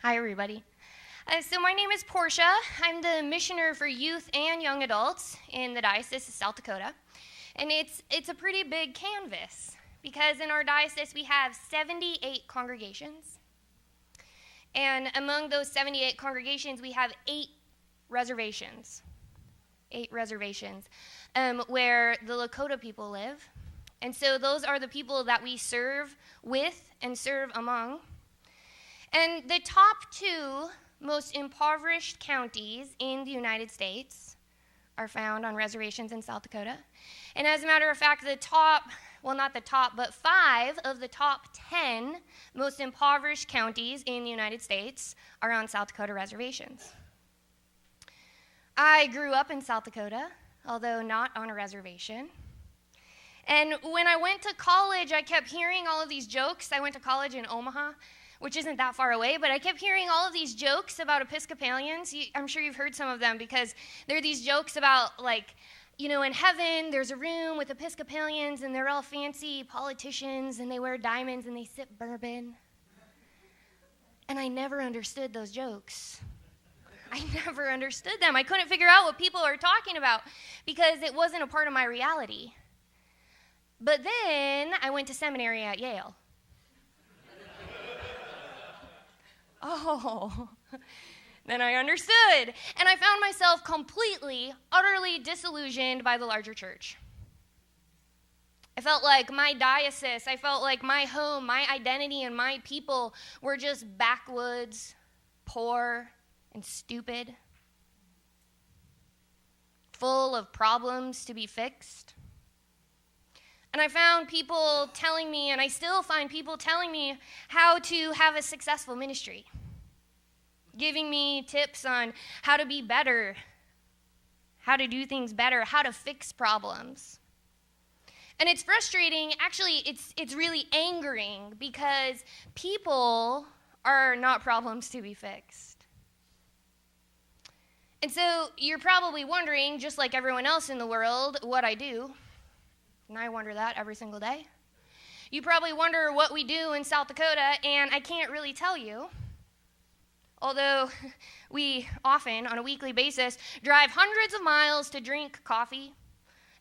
Hi, everybody. So my name is Portia. I'm the missioner for youth and young adults in the Diocese of South Dakota. And it's a pretty big canvas because in our diocese we have 78 congregations. And among those 78 congregations, we have 8 reservations. 8 reservations where the Dakota people live. And so those are the people that we serve with and serve among. And the top 2 most impoverished counties in the United States are found on reservations in South Dakota. And as a matter of fact, not the top, but 5 of the top 10 most impoverished counties in the United States are on South Dakota reservations. I grew up in South Dakota, although not on a reservation. And when I went to college, I kept hearing all of these jokes. I went to college in Omaha, which isn't that far away, but I kept hearing all of these jokes about Episcopalians. I'm sure you've heard some of them because there are these jokes about, in heaven, there's a room with Episcopalians, and they're all fancy politicians, and they wear diamonds, and they sip bourbon. And I never understood those jokes. I never understood them. I couldn't figure out what people were talking about because it wasn't a part of my reality. But then I went to seminary at Yale. Oh, then I understood. And I found myself completely, utterly disillusioned by the larger church. I felt like my diocese, I felt like my home, my identity, and my people were just backwoods, poor, and stupid, full of problems to be fixed. And I found people telling me, and I still find people telling me how to have a successful ministry, giving me tips on how to be better, how to do things better, how to fix problems. And it's frustrating. Actually, it's really angering because people are not problems to be fixed. And so you're probably wondering, just like everyone else in the world, what I do. And I wonder that every single day. You probably wonder what we do in South Dakota, and I can't really tell you. Although we often, on a weekly basis, drive hundreds of miles to drink coffee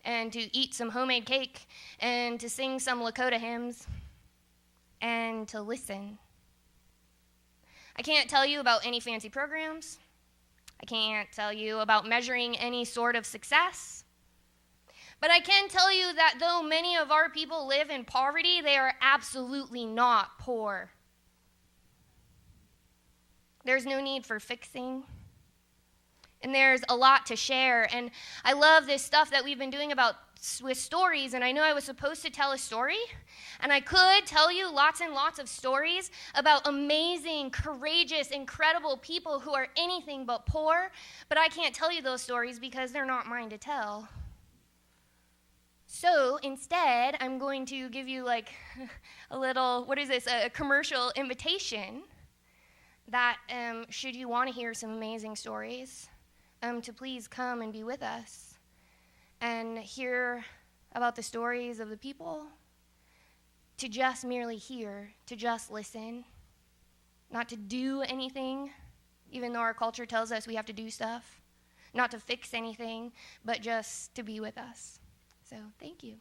and to eat some homemade cake and to sing some Lakota hymns and to listen. I can't tell you about any fancy programs. I can't tell you about measuring any sort of success. But I can tell you that though many of our people live in poverty, they are absolutely not poor. There's no need for fixing. And there's a lot to share. And I love this stuff that we've been doing with stories. And I know I was supposed to tell a story. And I could tell you lots and lots of stories about amazing, courageous, incredible people who are anything but poor. But I can't tell you those stories because they're not mine to tell. So instead, I'm going to give you a commercial invitation that should you want to hear some amazing stories, to please come and be with us and hear about the stories of the people, to just merely hear, to just listen, not to do anything, even though our culture tells us we have to do stuff, not to fix anything, but just to be with us. So, thank you.